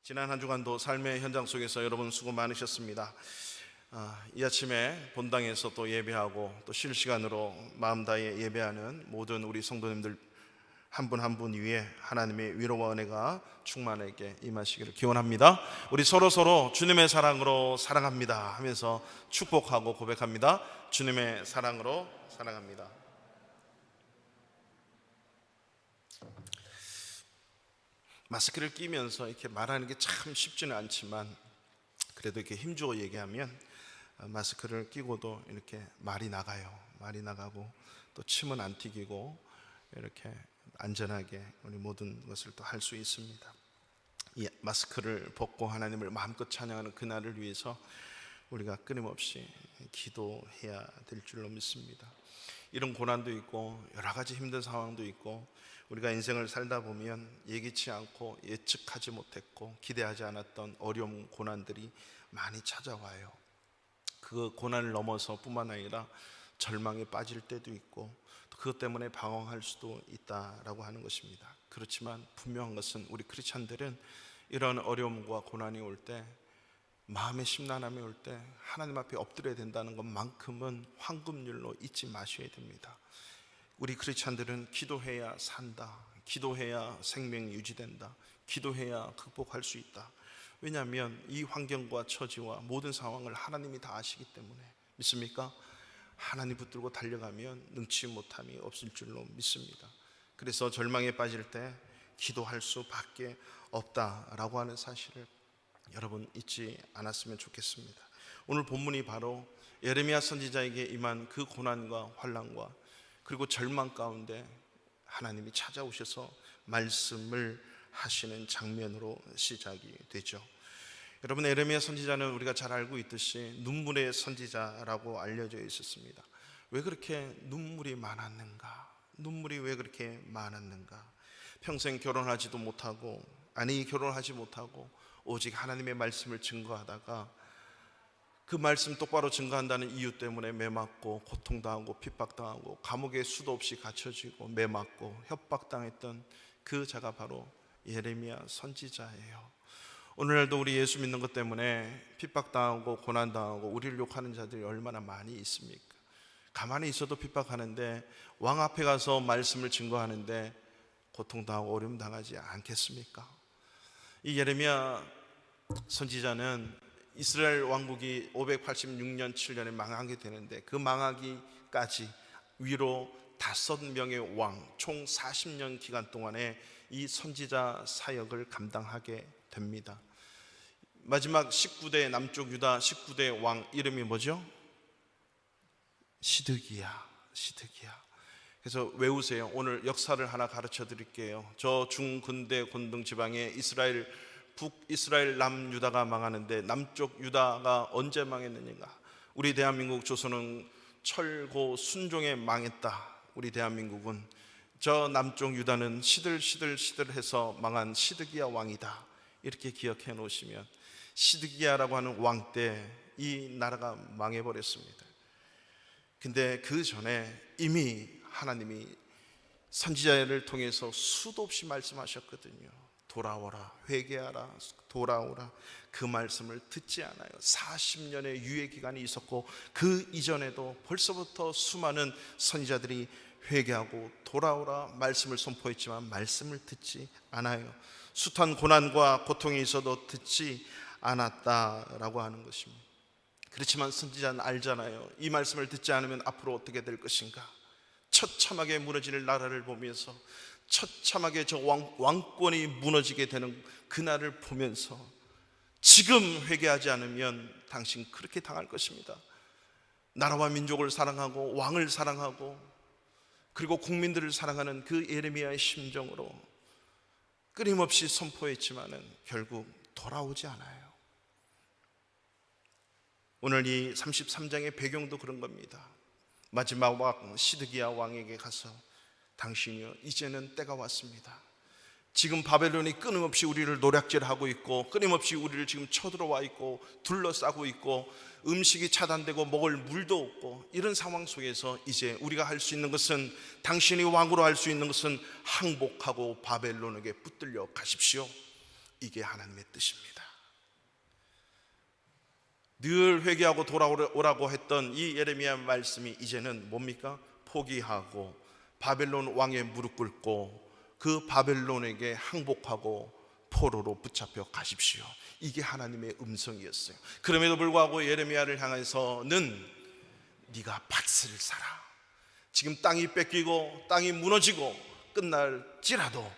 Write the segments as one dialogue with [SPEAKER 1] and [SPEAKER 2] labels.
[SPEAKER 1] 지난 한 주간도 삶의 현장 속에서 여러분 수고 많으셨습니다. 이 아침에 본당에서 또 예배하고 또 실시간으로 마음 다해 예배하는 모든 우리 성도님들 한 분 한 분 위에 하나님의 위로와 은혜가 충만하게 임하시기를 기원합니다. 우리 서로 주님의 사랑으로 사랑합니다 하면서 축복하고 고백합니다. 주님의 사랑으로 사랑합니다. 마스크를 끼면서 이렇게 말하는 게 참 쉽지는 않지만 그래도 이렇게 힘주어 얘기하면 마스크를 끼고도 이렇게 말이 나가요. 말이 나가고 또 침은 안 튀기고 이렇게 안전하게 우리 모든 것을 또 할 수 있습니다. 이 마스크를 벗고 하나님을 마음껏 찬양하는 그날을 위해서 우리가 끊임없이 기도해야 될 줄로 믿습니다. 이런 고난도 있고 여러 가지 힘든 상황도 있고 우리가 인생을 살다 보면 예기치 않고 예측하지 못했고 기대하지 않았던 어려운 고난들이 많이 찾아와요. 그 고난을 넘어서 뿐만 아니라 절망에 빠질 때도 있고 그것 때문에 방황할 수도 있다라고 하는 것입니다. 그렇지만 분명한 것은 우리 크리스찬들은 이런 어려움과 고난이 올 때, 마음의 심란함이 올 때 하나님 앞에 엎드려야 된다는 것만큼은 황금률로 잊지 마셔야 됩니다. 우리 크리스찬들은 기도해야 산다, 기도해야 생명이 유지된다, 기도해야 극복할 수 있다. 왜냐하면 이 환경과 처지와 모든 상황을 하나님이 다 아시기 때문에. 믿습니까? 하나님 붙들고 달려가면 능치 못함이 없을 줄로 믿습니다. 그래서 절망에 빠질 때 기도할 수밖에 없다라고 하는 사실을 여러분 잊지 않았으면 좋겠습니다. 오늘 본문이 바로 예레미야 선지자에게 임한 그 고난과 환난과 그리고 절망 가운데 하나님이 찾아오셔서 말씀을 하시는 장면으로 시작이 되죠. 여러분, 예레미야 선지자는 우리가 잘 알고 있듯이 눈물의 선지자라고 알려져 있었습니다. 왜 그렇게 눈물이 많았는가? 눈물이 왜 그렇게 많았는가? 평생 결혼하지도 못하고 결혼하지 못하고 오직 하나님의 말씀을 증거하다가 그 말씀 똑바로 증거한다는 이유 때문에 매맞고 고통당하고 핍박당하고 감옥에 수도 없이 갇혀지고 매맞고 협박당했던 그 자가 바로 예레미야 선지자예요. 오늘날도 우리 예수 믿는 것 때문에 핍박당하고 고난당하고 우리를 욕하는 자들이 얼마나 많이 있습니까? 가만히 있어도 핍박하는데 왕 앞에 가서 말씀을 증거하는데 고통당하고 어려움 당하지 않겠습니까? 이 예레미야 선지자는 이스라엘 왕국이 586년 7년에 망하게 되는데 그 망하기까지 위로 5명의 왕 총 40년 기간 동안에 이 선지자 사역을 감당하게 됩니다. 마지막 19대 남쪽 유다 19대 왕 이름이 뭐죠? 시드기야. 그래서 외우세요. 오늘 역사를 하나 가르쳐 드릴게요. 저 중근대 곤등 지방에 북이스라엘 남유다가 망하는데 남쪽 유다가 언제 망했느냐? 우리 대한민국 조선은 철고순종에 망했다. 우리 대한민국은 저 남쪽 유다는 시들시들해서 망한 시드기야 왕이다. 이렇게 기억해 놓으시면 시드기야라고 하는 왕 때 이 나라가 망해버렸습니다. 근데 그 전에 이미 하나님이 선지자를 통해서 수도 없이 말씀하셨거든요. 돌아오라, 회개하라, 돌아오라. 그 말씀을 듣지 않아요. 40년의 유예 기간이 있었고 그 이전에도 벌써부터 수많은 선지자들이 회개하고 돌아오라 말씀을 선포했지만 말씀을 듣지 않아요. 숱한 고난과 고통이 있어도 듣지 않았다라고 하는 것입니다. 그렇지만 선지자는 알잖아요. 이 말씀을 듣지 않으면 앞으로 어떻게 될 것인가. 처참하게 무너질 나라를 보면서 처참하게 저 왕권이 무너지게 되는 그날을 보면서 지금 회개하지 않으면 당신 그렇게 당할 것입니다. 나라와 민족을 사랑하고 왕을 사랑하고 그리고 국민들을 사랑하는 그 예레미야의 심정으로 끊임없이 선포했지만은 결국 돌아오지 않아요. 오늘 이 33장의 배경도 그런 겁니다. 마지막 왕 시드기야 왕에게 가서 당신이여 이제는 때가 왔습니다. 지금 바벨론이 끊임없이 우리를 노략질하고 있고 끊임없이 우리를 지금 쳐들어와 있고 둘러싸고 있고 음식이 차단되고 먹을 물도 없고 이런 상황 속에서 이제 우리가 할 수 있는 것은 당신이 왕으로 할 수 있는 것은 항복하고 바벨론에게 붙들려 가십시오. 이게 하나님의 뜻입니다. 늘 회개하고 돌아오라고 했던 이 예레미야 말씀이 이제는 뭡니까? 포기하고 바벨론 왕의 무릎 꿇고 그 바벨론에게 항복하고 포로로 붙잡혀 가십시오. 이게 하나님의 음성이었어요. 그럼에도 불구하고 예레미야를 향해서는 네가 밭을 사라. 지금 땅이 뺏기고 땅이 무너지고 끝날지라도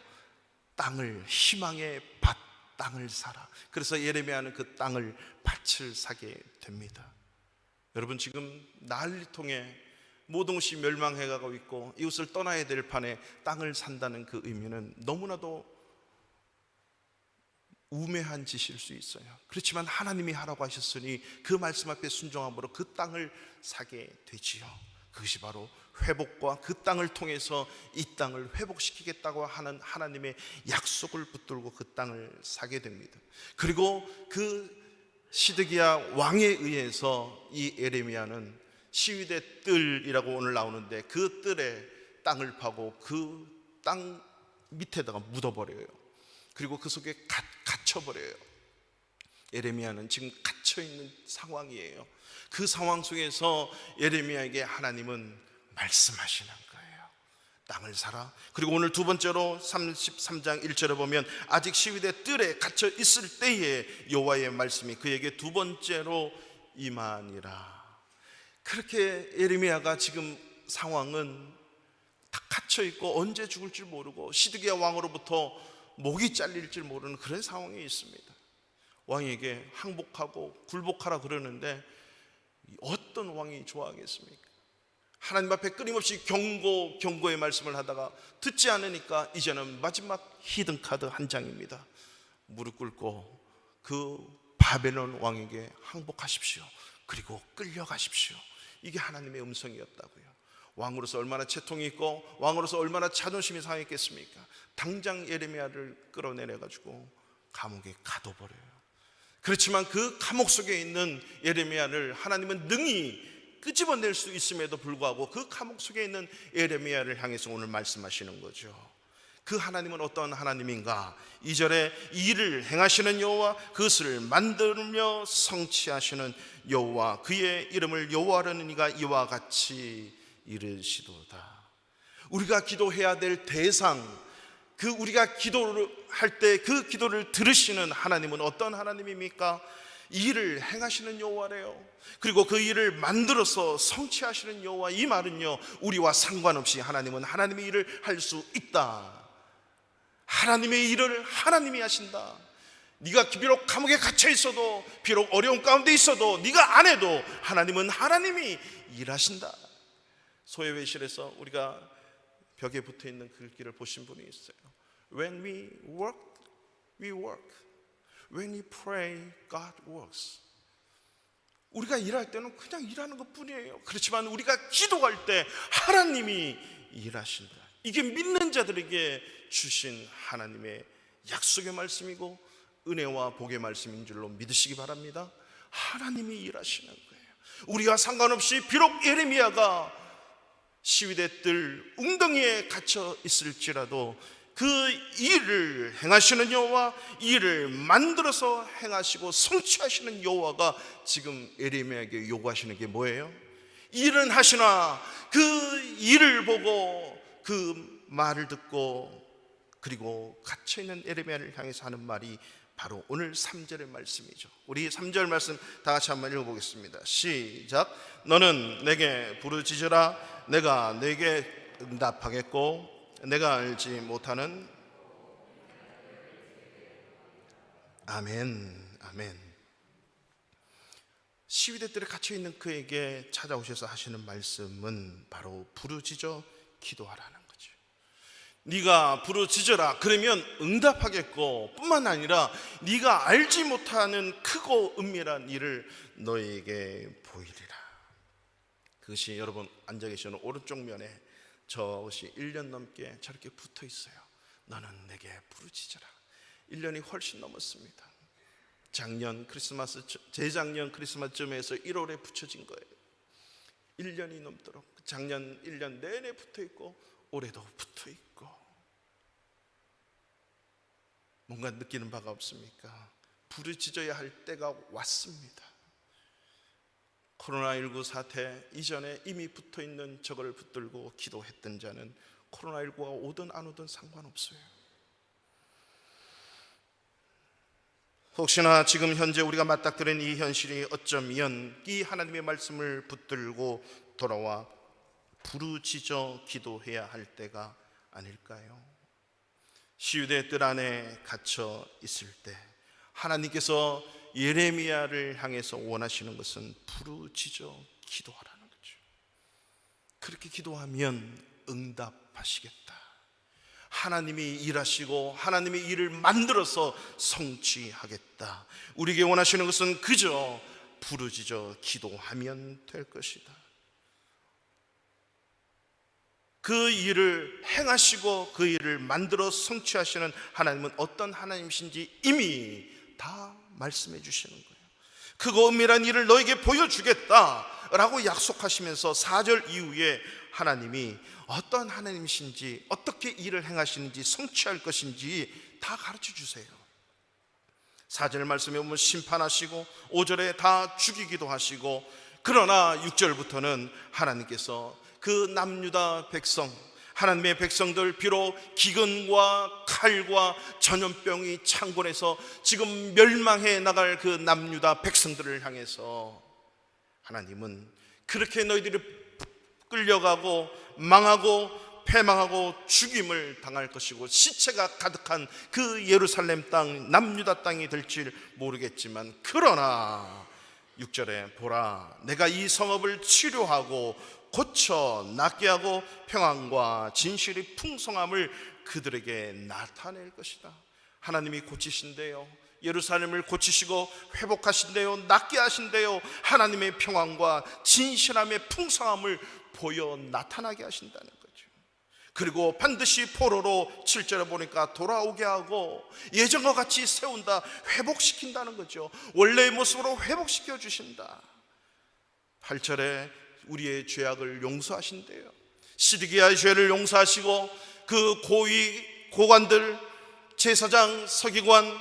[SPEAKER 1] 땅을, 희망의 밭 땅을 사라. 그래서 예레미야는 그 땅을, 밭을 사게 됩니다. 여러분, 지금 난리통에 모든 것이 멸망해가고 있고 이웃을 떠나야 될 판에 땅을 산다는 그 의미는 너무나도 우매한 짓일 수 있어요. 그렇지만 하나님이 하라고 하셨으니 그 말씀 앞에 순종함으로 그 땅을 사게 되지요. 그것이 바로 회복과 그 땅을 통해서 이 땅을 회복시키겠다고 하는 하나님의 약속을 붙들고 그 땅을 사게 됩니다. 그리고 그 시드기야 왕에 의해서 이 예레미야는 시위대 뜰이라고 오늘 나오는데 그 뜰에 땅을 파고 그 땅 밑에다가 묻어버려요. 그리고 그 속에 갇혀버려요. 예레미야는 지금 갇혀있는 상황이에요. 그 상황 속에서 예레미야에게 하나님은 말씀하시는 거예요. 땅을 사라. 그리고 오늘 두 번째로 33장 1절에 보면 아직 시위대 뜰에 갇혀 있을 때에 여호와의 말씀이 그에게 두 번째로 임하니라. 그렇게 예레미야가 지금 상황은 다 갇혀있고 언제 죽을지 모르고 시드기야 왕으로부터 목이 잘릴 줄 모르는 그런 상황이 있습니다. 왕에게 항복하고 굴복하라 그러는데 어떤 왕이 좋아하겠습니까? 하나님 앞에 끊임없이 경고의 말씀을 하다가 듣지 않으니까 이제는 마지막 히든카드 한 장입니다. 무릎 꿇고 그 바벨론 왕에게 항복하십시오. 그리고 끌려가십시오. 이게 하나님의 음성이었다고요. 왕으로서 얼마나 채통이 있고 왕으로서 얼마나 자존심이 상했겠습니까? 당장 예레미야를 끌어내려가지고 감옥에 가둬버려요. 그렇지만 그 감옥 속에 있는 예레미야를 하나님은 능히 끄집어낼 수 있음에도 불구하고 그 감옥 속에 있는 예레미야를 향해서 오늘 말씀하시는 거죠. 그 하나님은 어떤 하나님인가? 2절에 이 일을 행하시는 여호와, 그것을 만들며 성취하시는 여호와, 그의 이름을 여호와라는 이가 이와 같이 이르시도다. 우리가 기도해야 될 대상, 그 우리가 기도를 할 때 그 기도를 들으시는 하나님은 어떤 하나님입니까? 이 일을 행하시는 여호와래요. 그리고 그 일을 만들어서 성취하시는 여호와, 이 말은요 우리와 상관없이 하나님은 하나님의 일을 할 수 있다. 하나님의 일을 하나님이 하신다. 네가 비록 감옥에 갇혀 있어도, 비록 어려운 가운데 있어도, 네가 안 해도 하나님은 하나님이 일하신다. 소예회실에서 우리가 벽에 붙어있는 글귀를 보신 분이 있어요. When we work, we work. When we pray, God works. 우리가 일할 때는 그냥 일하는 것 뿐이에요. 그렇지만 우리가 기도할 때 하나님이 일하신다. 이게 믿는 자들에게 주신 하나님의 약속의 말씀이고 은혜와 복의 말씀인 줄로 믿으시기 바랍니다. 하나님이 일하시는 거예요. 우리와 상관없이 비록 예레미야가 시위대 뜰 웅덩이에 갇혀 있을지라도 그 일을 행하시는 여호와, 이 일을 만들어서 행하시고 성취하시는 여호와가 지금 예레미야에게 요구하시는 게 뭐예요? 일은 하시나 그 일을 보고 그 말을 듣고 그리고 갇혀있는 예레미야를 향해서 하는 말이 바로 오늘 3절의 말씀이죠. 우리 3절 말씀 다 같이 한번 읽어보겠습니다. 시작. 너는 내게 부르짖으라. 내가 내게 응답하겠고 내가 알지 못하는. 아멘, 아멘. 시위대 뜰에 갇혀있는 그에게 찾아오셔서 하시는 말씀은 바로 부르짖어 기도하라는 거죠. 네가 부르짖어라. 그러면 응답하겠고 뿐만 아니라 네가 알지 못하는 크고 은밀한 일을 너에게 보이리라. 그것이 여러분 앉아 계시는 오른쪽 면에 저것이 1년 넘게 저렇게 붙어 있어요. 너는 내게 부르짖어라. 1년이 훨씬 넘었습니다. 작년 크리스마스, 재작년 크리스마스쯤에서 1월에 붙여진 거예요. 1년이 넘도록 작년 1년 내내 붙어 있고 올해도 붙어 있고 뭔가 느끼는 바가 없습니까? 부르짖어야 할 때가 왔습니다. 코로나19 사태 이전에 이미 붙어있는 저걸 붙들고 기도했던 자는 코로나19가 오든 안 오든 상관없어요. 혹시나 지금 현재 우리가 맞닥뜨린 이 현실이 어쩌면 이 하나님의 말씀을 붙들고 돌아와 부르짖어 기도해야 할 때가 아닐까요? 시위대 뜰 안에 갇혀 있을 때 하나님께서 예레미야를 향해서 원하시는 것은 부르짖어 기도하라는 거죠. 그렇게 기도하면 응답하시겠다. 하나님이 일하시고 하나님의 일을 만들어서 성취하겠다. 우리에게 원하시는 것은 그저 부르짖어 기도하면 될 것이다. 그 일을 행하시고 그 일을 만들어 성취하시는 하나님은 어떤 하나님이신지 이미 다 말씀해 주시는 거예요. 크고 은밀한 일을 너에게 보여주겠다라고 약속하시면서 4절 이후에 하나님이 어떤 하나님이신지 어떻게 일을 행하시는지 성취할 것인지 다 가르쳐 주세요. 4절 말씀에 보면 심판하시고 5절에 다 죽이기도 하시고, 그러나 6절부터는 하나님께서 그 남유다 백성, 하나님의 백성들, 비록 기근과 칼과 전염병이 창궐해서 지금 멸망해 나갈 그 남유다 백성들을 향해서 하나님은 그렇게 너희들이 끌려가고 망하고 패망하고 죽임을 당할 것이고 시체가 가득한 그 예루살렘 땅, 남유다 땅이 될지 모르겠지만, 그러나 6절에 보라, 내가 이 성읍을 치료하고 고쳐 낫게 하고 평안과 진실이 풍성함을 그들에게 나타낼 것이다. 하나님이 고치신대요. 예루살렘을 고치시고 회복하신대요. 낫게 하신대요. 하나님의 평안과 진실함의 풍성함을 보여 나타나게 하신다는 거죠. 그리고 반드시 포로로 7절에 보니까 돌아오게 하고 예전과 같이 세운다, 회복시킨다는 거죠. 원래의 모습으로 회복시켜 주신다. 8절에 우리의 죄악을 용서하신대요. 시드기야의 죄를 용서하시고 그 고위 고관들, 제사장, 서기관,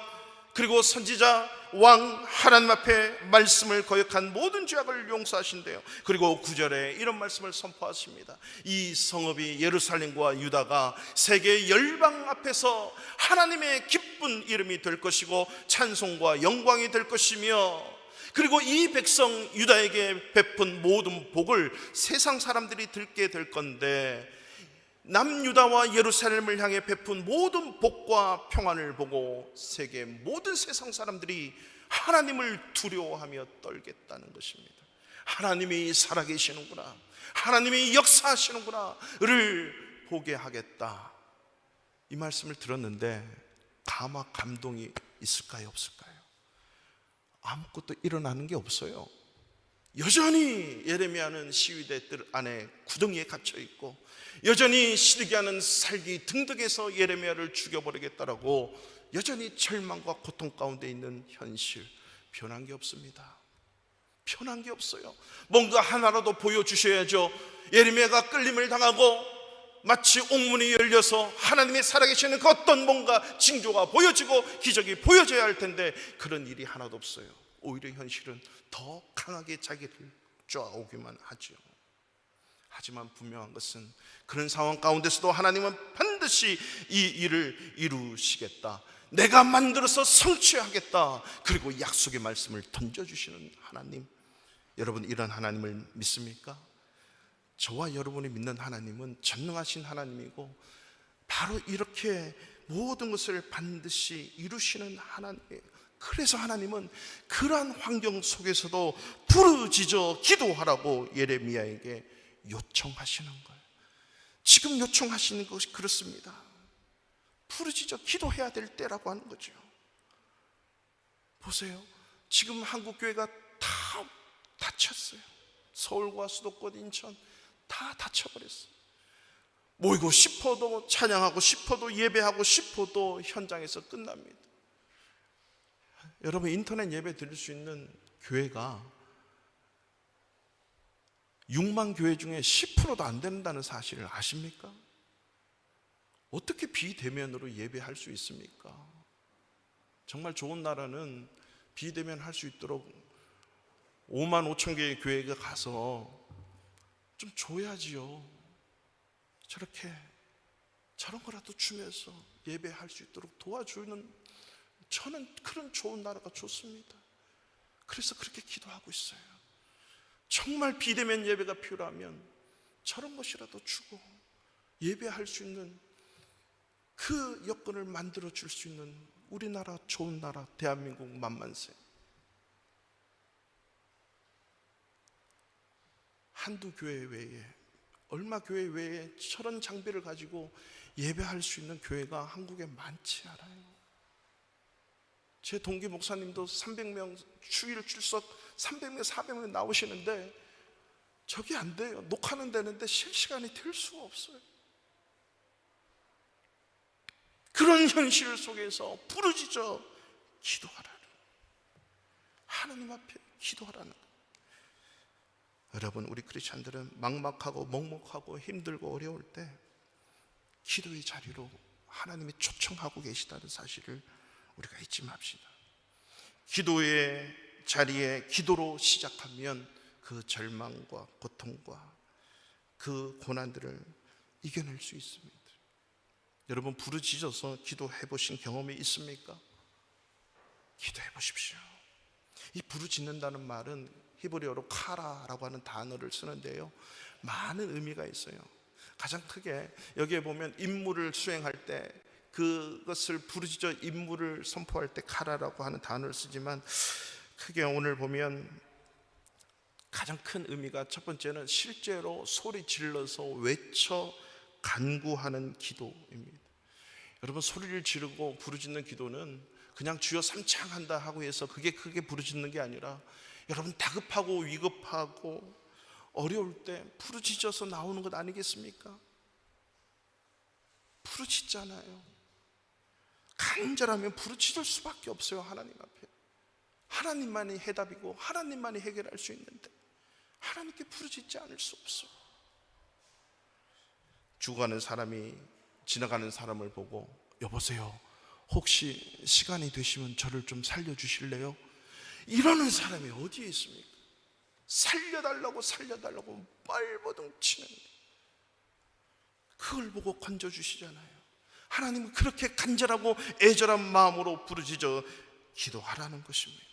[SPEAKER 1] 그리고 선지자, 왕, 하나님 앞에 말씀을 거역한 모든 죄악을 용서하신대요. 그리고 9절에 이런 말씀을 선포하십니다. 이 성읍이 예루살렘과 유다가 세계 열방 앞에서 하나님의 기쁜 이름이 될 것이고 찬송과 영광이 될 것이며, 그리고 이 백성 유다에게 베푼 모든 복을 세상 사람들이 듣게 될 건데, 남유다와 예루살렘을 향해 베푼 모든 복과 평안을 보고 세계 모든 세상 사람들이 하나님을 두려워하며 떨겠다는 것입니다. 하나님이 살아계시는구나, 하나님이 역사하시는구나를 보게 하겠다. 이 말씀을 들었는데 가마 감동이 있을까요, 없을까요? 아무것도 일어나는 게 없어요. 여전히 예레미야는 시위대 뜰 안에 구덩이에 갇혀 있고, 여전히 시드기야는 살기 등등해서 예레미야를 죽여버리겠다라고 여전히 절망과 고통 가운데 있는 현실, 변한 게 없습니다. 변한 게 없어요. 뭔가 하나라도 보여주셔야죠. 예레미야가 끌림을 당하고 마치 옥문이 열려서 하나님이 살아계시는 그 어떤 뭔가 징조가 보여지고 기적이 보여져야 할 텐데 그런 일이 하나도 없어요. 오히려 현실은 더 강하게 자기를 쫓아오기만 하죠. 하지만 분명한 것은 그런 상황 가운데서도 하나님은 반드시 이 일을 이루시겠다, 내가 만들어서 성취하겠다, 그리고 약속의 말씀을 던져주시는 하나님. 여러분, 이런 하나님을 믿습니까? 저와 여러분이 믿는 하나님은 전능하신 하나님이고 바로 이렇게 모든 것을 반드시 이루시는 하나님이에요. 그래서 하나님은 그러한 환경 속에서도 부르짖어 기도하라고 예레미야에게 요청하시는 거예요. 지금 요청하시는 것이 그렇습니다. 부르짖어 기도해야 될 때라고 하는 거죠. 보세요, 지금 한국교회가 다 닫혔어요. 서울과 수도권, 인천 다 닫혀버렸어요. 모이고 싶어도 찬양하고 싶어도 예배하고 싶어도 현장에서 끝납니다. 여러분, 인터넷 예배 드릴 수 있는 교회가 6만 교회 중에 10%도 안 된다는 사실을 아십니까? 어떻게 비대면으로 예배할 수 있습니까? 정말 좋은 나라는 비대면 할 수 있도록 5만 5천 개의 교회가 가서 좀 줘야지요. 저런 거라도 주면서 예배할 수 있도록 도와주는, 저는 그런 좋은 나라가 좋습니다. 그래서 그렇게 기도하고 있어요. 정말 비대면 예배가 필요하면 저런 것이라도 주고 예배할 수 있는 그 여건을 만들어 줄 수 있는 우리나라, 좋은 나라 대한민국 만만세. 한두 교회 외에, 얼마 교회 외에 저런 장비를 가지고 예배할 수 있는 교회가 한국에 많지 않아요. 제 동기 목사님도 300명 주일 출석 300명 400명 나오시는데 저게 안 돼요. 녹화는 되는데 실시간이 될 수가 없어요. 그런 현실 속에서 부르짖어 기도하라는, 하나님 앞에 기도하라는 것. 여러분, 우리 크리스찬들은 막막하고 먹먹하고 힘들고 어려울 때 기도의 자리로 하나님이 초청하고 계시다는 사실을 우리가 잊지 맙시다. 기도의 자리에 기도로 시작하면 그 절망과 고통과 그 고난들을 이겨낼 수 있습니다. 여러분, 부르짖어서 기도해 보신 경험이 있습니까? 기도해 보십시오. 이 부르짖는다는 말은 히브리어로 카라라고 하는 단어를 쓰는데요, 많은 의미가 있어요. 가장 크게 여기에 보면 임무를 수행할 때, 그것을 부르짖어 임무를 선포할 때 카라라고 하는 단어를 쓰지만, 크게 오늘 보면 가장 큰 의미가, 첫 번째는 실제로 소리 질러서 외쳐 간구하는 기도입니다. 여러분, 소리를 지르고 부르짖는 기도는 그냥 주여 삼창한다 하고 해서 그게 크게 부르짖는 게 아니라, 여러분 다급하고 위급하고 어려울 때 부르짖어서 나오는 것 아니겠습니까? 부르짖잖아요. 간절하면 부르짖을 수밖에 없어요. 하나님 앞에 하나님만이 해답이고 하나님만이 해결할 수 있는데 하나님께 부르짖지 않을 수 없어. 죽어가는 사람이 지나가는 사람을 보고, 여보세요, 혹시 시간이 되시면 저를 좀 살려주실래요? 이러는 사람이 어디에 있습니까? 살려달라고 뻘버둥 치는데 그걸 보고 건져주시잖아요. 하나님은 그렇게 간절하고 애절한 마음으로 부르짖어 기도하라는 것입니다.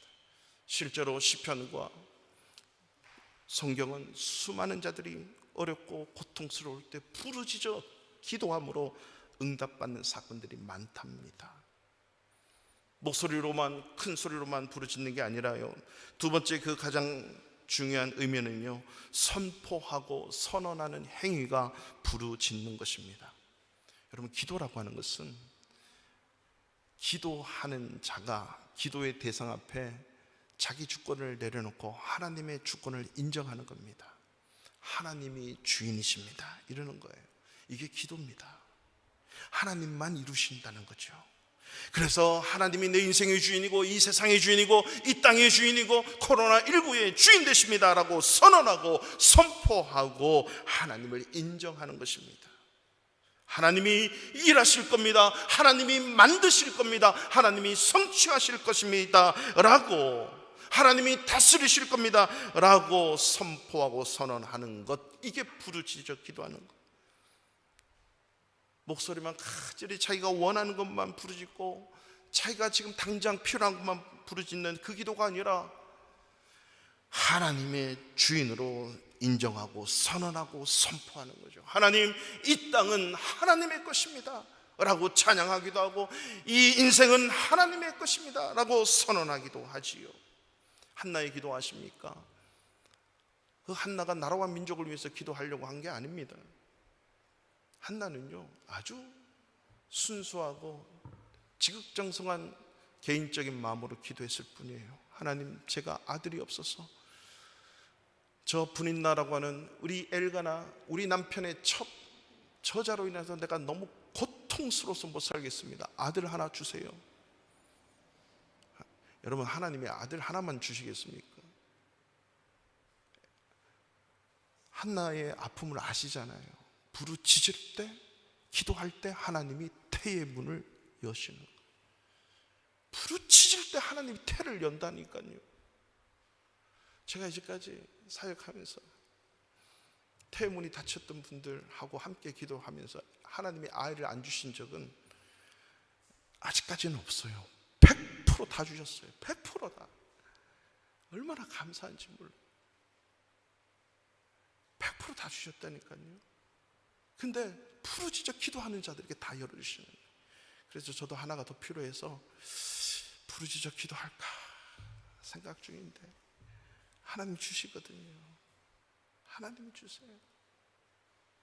[SPEAKER 1] 실제로 시편과 성경은 수많은 자들이 어렵고 고통스러울 때 부르짖어 기도함으로 응답받는 사건들이 많답니다. 목소리로만, 큰 소리로만 부르짖는 게 아니라요, 두 번째 그 가장 중요한 의미는요, 선포하고 선언하는 행위가 부르짖는 것입니다. 여러분, 기도라고 하는 것은 기도하는 자가 기도의 대상 앞에 자기 주권을 내려놓고 하나님의 주권을 인정하는 겁니다. 하나님이 주인이십니다, 이러는 거예요. 이게 기도입니다. 하나님만 이루신다는 거죠. 그래서 하나님이 내 인생의 주인이고 이 세상의 주인이고 이 땅의 주인이고 코로나19의 주인 되십니다 라고 선언하고 선포하고 하나님을 인정하는 것입니다. 하나님이 일하실 겁니다, 하나님이 만드실 겁니다, 하나님이 성취하실 것입니다 라고, 하나님이 다스리실 겁니다 라고 선포하고 선언하는 것, 이게 부르짖어 기도하는 것. 목소리만 가지리 자기가 원하는 것만 부르짖고 자기가 지금 당장 필요한 것만 부르짖는 그 기도가 아니라 하나님의 주인으로 인정하고 선언하고 선포하는 거죠. 하나님, 이 땅은 하나님의 것입니다 라고 찬양하기도 하고, 이 인생은 하나님의 것입니다 라고 선언하기도 하지요. 한나의 기도 아십니까? 그 한나가 나라와 민족을 위해서 기도하려고 한 게 아닙니다. 한나는요, 아주 순수하고 지극정성한 개인적인 마음으로 기도했을 뿐이에요. 하나님, 제가 아들이 없어서 저 분인나라고 하는 우리 엘가나, 우리 남편의 저자로 인해서 내가 너무 고통스러워서 못 살겠습니다. 아들 하나 주세요. 여러분, 하나님이 아들 하나만 주시겠습니까? 한나의 아픔을 아시잖아요. 부르짖을 때, 기도할 때 하나님이 태의 문을 여시는 거예요. 부러질 때 하나님이 태를 연다니까요. 제가 이제까지 사역하면서 태문이 닫혔던 분들하고 함께 기도하면서 하나님이 아이를 안 주신 적은 아직까지는 없어요. 100% 다 주셨어요. 100%다. 얼마나 감사한지 몰라요. 100% 다 주셨다니까요. 근데 부르짖어 기도하는 자들에게 다 열어주시는 거예요. 그래서 저도 하나가 더 필요해서 부르짖어 기도할까 생각 중인데 하나님 주시거든요. 하나님 주세요.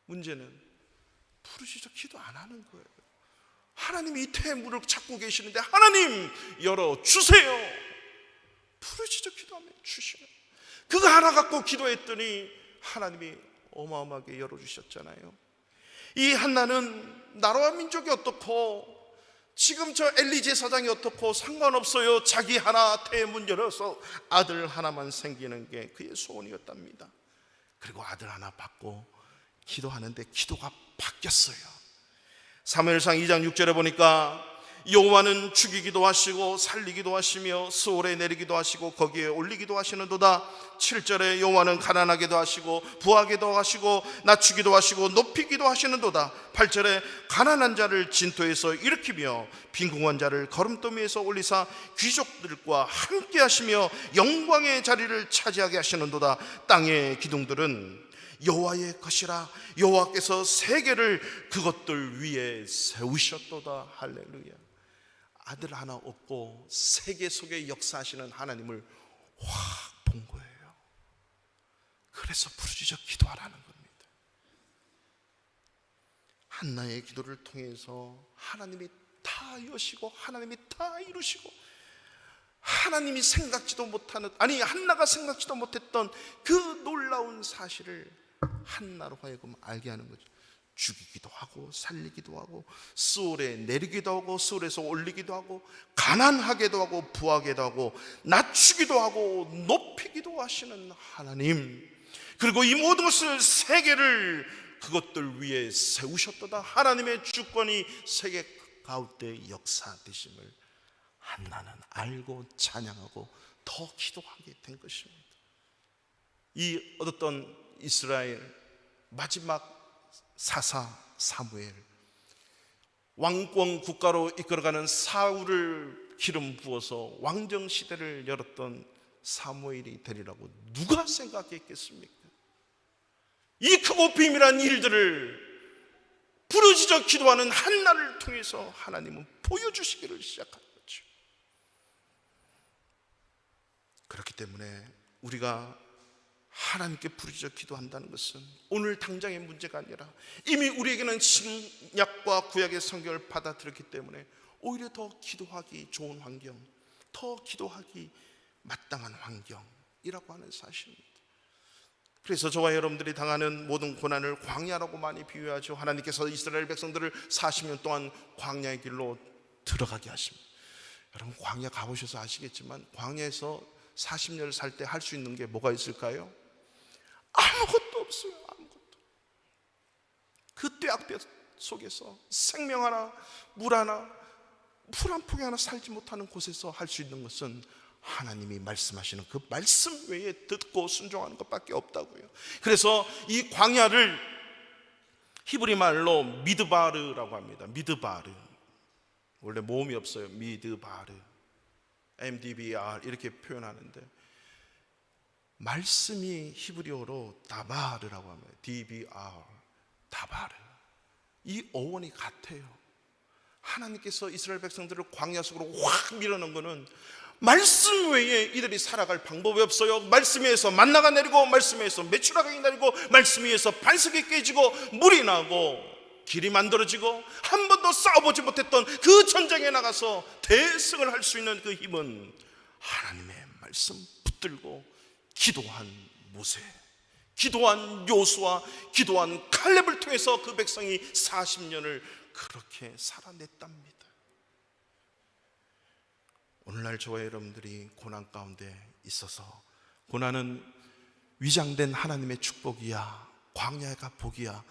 [SPEAKER 1] 문제는 부르짖어 기도 안 하는 거예요. 하나님이 이 태의 문을 찾고 계시는데 하나님 열어주세요. 부르짖어 기도하면 주시는, 그거 하나 갖고 기도했더니 하나님이 어마어마하게 열어주셨잖아요. 이 한나는 나라와 민족이 어떻고 지금 저 엘리 제사장이 어떻고 상관없어요. 자기 하나 태의 문 열어서 아들 하나만 생기는 게 그의 소원이었답니다. 그리고 아들 하나 받고 기도하는데 기도가 바뀌었어요. 사무엘상 2장 6절에 보니까 여호와는 죽이기도 하시고 살리기도 하시며 스올에 내리기도 하시고 거기에 올리기도 하시는도다. 7절에 여호와는 가난하게도 하시고 부하게도 하시고 낮추기도 하시고 높이기도 하시는도다. 8절에 가난한 자를 진토에서 일으키며 빈궁한 자를 거름더미에서 올리사 귀족들과 함께 하시며 영광의 자리를 차지하게 하시는도다. 땅의 기둥들은 여호와의 것이라 여호와께서 세계를 그것들 위에 세우셨도다. 할렐루야. 아들 하나 없고 세계 속에 역사하시는 하나님을 확 본 거예요. 그래서 부르짖어 기도하라는 겁니다. 한나의 기도를 통해서 하나님이 다 여시고 하나님이 다 이루시고 하나님이 생각지도 못하는, 아니 한나가 생각지도 못했던 그 놀라운 사실을 한나로 하여금 알게 하는 거죠. 죽이기도 하고 살리기도 하고 스올에 내리기도 하고 스올에서 올리기도 하고 가난하게도 하고 부하게도 하고 낮추기도 하고 높이기도 하시는 하나님, 그리고 이 모든 것을 세계를 그것들 위에 세우셨도다. 하나님의 주권이 세계 가운데 역사되심을 한나는 알고 찬양하고 더 기도하게 된 것입니다. 이 얻었던 이스라엘 마지막 사사 사무엘, 왕권 국가로 이끌어가는 사울을 기름 부어서 왕정 시대를 열었던 사무엘이 되리라고 누가 생각했겠습니까? 이 크고 비밀한 일들을 부르짖어 기도하는 한나를 통해서 하나님은 보여주시기를 시작한 거죠. 그렇기 때문에 우리가 하나님께 부르짖어 기도한다는 것은 오늘 당장의 문제가 아니라 이미 우리에게는 신약과 구약의 성경을 받아들였기 때문에 오히려 더 기도하기 좋은 환경, 더 기도하기 마땅한 환경이라고 하는 사실입니다. 그래서 저와 여러분들이 당하는 모든 고난을 광야라고 많이 비유하죠. 하나님께서 이스라엘 백성들을 40년 동안 광야의 길로 들어가게 하십니다. 여러분 광야 가보셔서 아시겠지만 광야에서 40년을 살 때 할 수 있는 게 뭐가 있을까요? 아무것도 없어요. 아무것도. 그 뙤약볕 속에서 생명 하나, 물 하나, 풀 한 포기 하나 살지 못하는 곳에서 할 수 있는 것은 하나님이 말씀하시는 그 말씀 외에 듣고 순종하는 것밖에 없다고요. 그래서 이 광야를 히브리 말로 미드바르라고 합니다. 미드바르. 원래 모음이 없어요. 미드바르, MDBR 이렇게 표현하는데 말씀이 히브리어로 다바르라고 합니다. DBR, 다바르. 이 어원이 같아요. 하나님께서 이스라엘 백성들을 광야 속으로 확 밀어넣은 것은 말씀 외에 이들이 살아갈 방법이 없어요. 말씀 위에서 만나가 내리고 말씀 위에서 메추라기 내리고 말씀 위에서 반석이 깨지고 물이 나고 길이 만들어지고 한 번도 싸워보지 못했던 그 전쟁에 나가서 대승을 할 수 있는 그 힘은 하나님의 말씀 붙들고 기도한 모세, 기도한 요수아, 기도한 칼렙을 통해서 그 백성이 40년을 그렇게 살아냈답니다. 오늘날 저와 여러분들이 고난 가운데 있어서 고난은 위장된 하나님의 축복이야, 광야가 복이야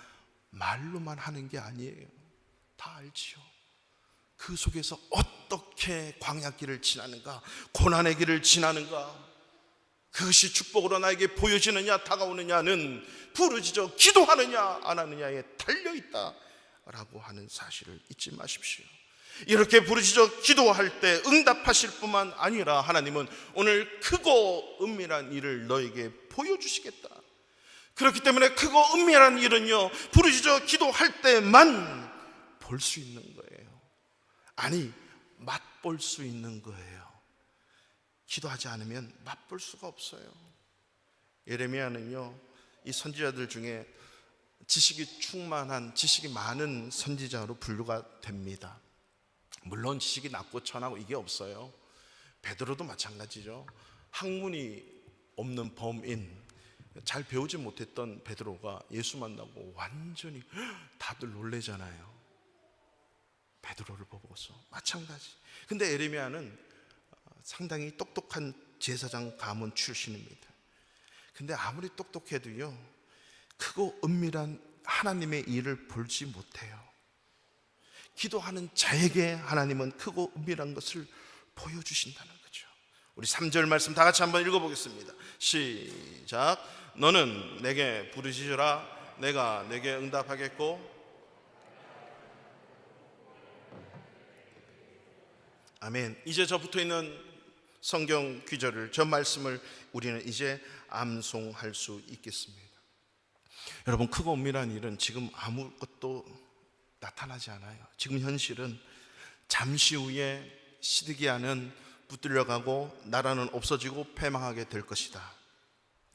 [SPEAKER 1] 말로만 하는 게 아니에요. 다 알지요. 그 속에서 어떻게 광야길을 지나는가, 고난의 길을 지나는가, 그것이 축복으로 나에게 보여지느냐 다가오느냐는 부르짖어 기도하느냐 안 하느냐에 달려있다 라고 하는 사실을 잊지 마십시오. 이렇게 부르짖어 기도할 때 응답하실 뿐만 아니라 하나님은 오늘 크고 은밀한 일을 너에게 보여주시겠다. 그렇기 때문에 크고 은밀한 일은요, 부르짖어 기도할 때만 볼 수 있는 거예요. 아니, 맛볼 수 있는 거예요. 기도하지 않으면 맛볼 수가 없어요. 예레미야는요, 이 선지자들 중에 지식이 충만한, 지식이 많은 선지자로 분류가 됩니다. 물론 지식이 낮고 천하고 이게 없어요. 베드로도 마찬가지죠. 학문이 없는 범인, 잘 배우지 못했던 베드로가 예수 만나고 완전히 다들 놀래잖아요. 베드로를 보고서 마찬가지. 근데 예레미야는 상당히 똑똑한 제사장 가문 출신입니다. 근데 아무리 똑똑해도요, 크고 은밀한 하나님의 일을 보지 못해요. 기도하는 자에게 하나님은 크고 은밀한 것을 보여주신다는 거죠. 우리 3절 말씀 다 같이 한번 읽어보겠습니다. 시작. 너는 내게 부르짖으라. 내가 내게 응답하겠고. 아멘. 이제 저 붙어있는 성경 귀절을, 저 말씀을 우리는 이제 암송할 수 있겠습니다. 여러분, 크고 은밀한 일은 지금 아무것도 나타나지 않아요. 지금 현실은 잠시 후에 시드기야는 붙들려가고 나라는 없어지고 패망하게 될 것이다.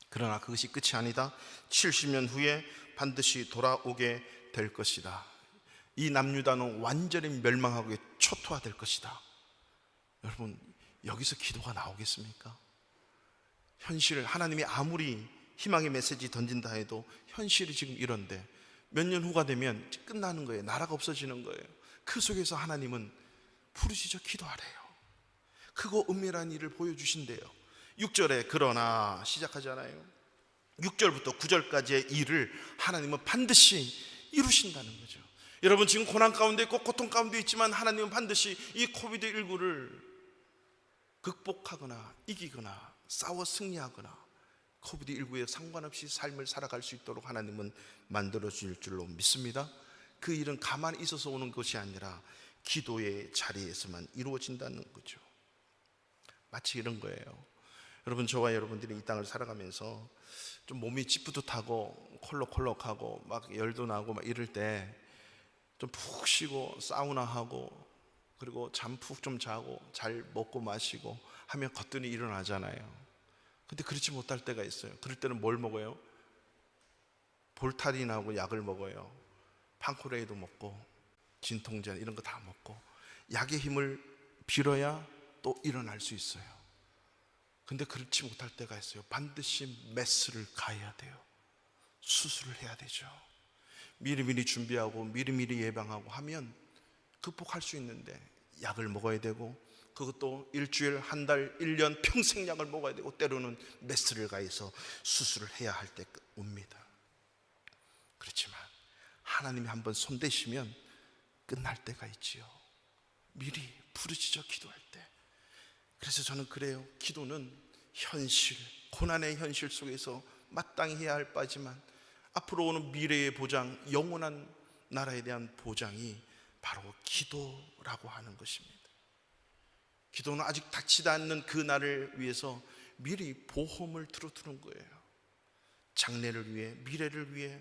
[SPEAKER 1] 그러나 그것이 끝이 아니다. 70년 후에 반드시 돌아오게 될 것이다. 이 남유다는 완전히 멸망하고 초토화될 것이다. 여러분, 여기서 기도가 나오겠습니까? 현실을, 하나님이 아무리 희망의 메시지 던진다 해도 현실이 지금 이런데 몇 년 후가 되면 끝나는 거예요. 나라가 없어지는 거예요. 그 속에서 하나님은 부르짖어 기도하래요. 크고 은밀한 일을 보여주신대요. 6절에 그러나 시작하잖아요. 6절부터 9절까지의 일을 하나님은 반드시 이루신다는 거죠. 여러분, 지금 고난 가운데 있고 고통 가운데 있지만 하나님은 반드시 이 코비드19를 극복하거나 이기거나 싸워 승리하거나 코비드19에 상관없이 삶을 살아갈 수 있도록 하나님은 만들어줄 줄로 믿습니다. 그 일은 가만히 있어서 오는 것이 아니라 기도의 자리에서만 이루어진다는 거죠. 마치 이런 거예요. 여러분, 저와 여러분들이 이 땅을 살아가면서 좀 몸이 찌뿌듯하고 콜록콜록하고 막 열도 나고 막 이럴 때 좀 푹 쉬고 사우나하고 그리고 잠 푹 좀 자고 잘 먹고 마시고 하면 거뜬히 일어나잖아요. 근데 그렇지 못할 때가 있어요. 그럴 때는 뭘 먹어요? 볼타린하고 약을 먹어요. 판코레이도 먹고 진통제 이런 거 다 먹고 약의 힘을 빌어야 또 일어날 수 있어요. 근데 그렇지 못할 때가 있어요. 반드시 메스를 가야 돼요. 수술을 해야 되죠. 미리미리 준비하고 미리미리 예방하고 하면 극복할 수 있는데 약을 먹어야 되고, 그것도 일주일, 한 달, 1년, 평생 약을 먹어야 되고, 때로는 메스를 가해서 수술을 해야 할 때 옵니다. 그렇지만 하나님이 한번 손대시면 끝날 때가 있지요. 미리 부르짖어 기도할 때. 그래서 저는 그래요. 기도는 현실, 고난의 현실 속에서 마땅히 해야 할 바지만 앞으로 오는 미래의 보장, 영원한 나라에 대한 보장이 바로 기도라고 하는 것입니다. 기도는 아직 닥치지 않는 그 날을 위해서 미리 보험을 들어두는 거예요. 장래를 위해, 미래를 위해,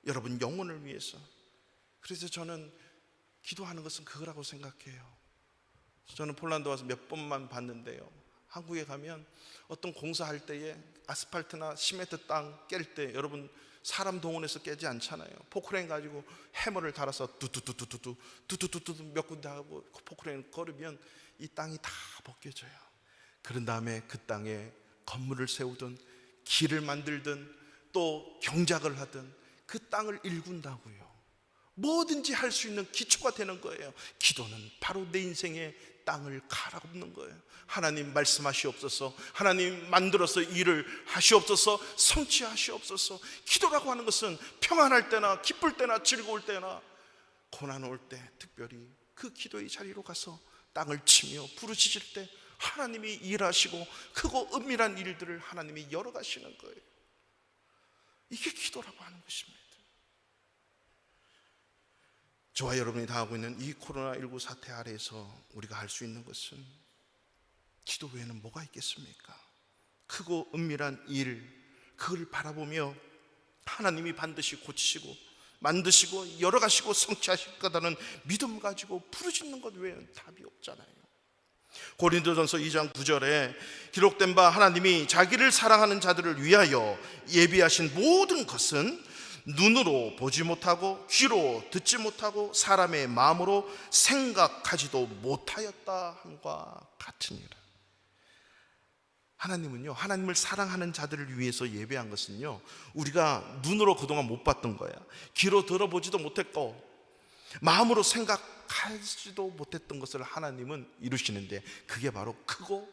[SPEAKER 1] 여러분 영혼을 위해서. 그래서 저는 기도하는 것은 그거라고 생각해요. 저는 폴란드 와서 몇 번만 봤는데요, 한국에 가면 어떤 공사할 때에 아스팔트나 시멘트 땅 깰 때 여러분 사람 동원해서 깨지 않잖아요. 포크레인 가지고 해머를 달아서 뚜뚜뚜뚜뚜 몇 군데 하고 포크레인 걸으면 이 땅이 다 벗겨져요. 그런 다음에 그 땅에 건물을 세우든 길을 만들든 또 경작을 하든 그 땅을 일군다고요. 뭐든지 할 수 있는 기초가 되는 거예요. 기도는 바로 내 인생의 땅을 갈아엎는 거예요. 하나님 말씀하시옵소서, 하나님 만들어서 일을 하시옵소서, 성취하시옵소서. 기도라고 하는 것은 평안할 때나 기쁠 때나 즐거울 때나 고난 올 때 특별히 그 기도의 자리로 가서 땅을 치며 부르짖을 때 하나님이 일하시고 크고 은밀한 일들을 하나님이 열어가시는 거예요. 이게 기도라고 하는 것입니다. 저와 여러분이 당하고 있는 이 코로나19 사태 아래에서 우리가 할 수 있는 것은 기도 외에는 뭐가 있겠습니까? 크고 은밀한 일, 그걸 바라보며 하나님이 반드시 고치시고 만드시고 열어가시고 성취하실 거다는 믿음 가지고 부르짖는 것 외에는 답이 없잖아요. 고린도전서 2장 9절에 기록된 바 하나님이 자기를 사랑하는 자들을 위하여 예비하신 모든 것은 눈으로 보지 못하고 귀로 듣지 못하고 사람의 마음으로 생각하지도 못하였다 함과 같으니라. 하나님은요, 하나님을 사랑하는 자들을 위해서 예배한 것은요, 우리가 눈으로 그동안 못 봤던 거야. 귀로 들어보지도 못했고 마음으로 생각하지도 못했던 것을 하나님은 이루시는데, 그게 바로 크고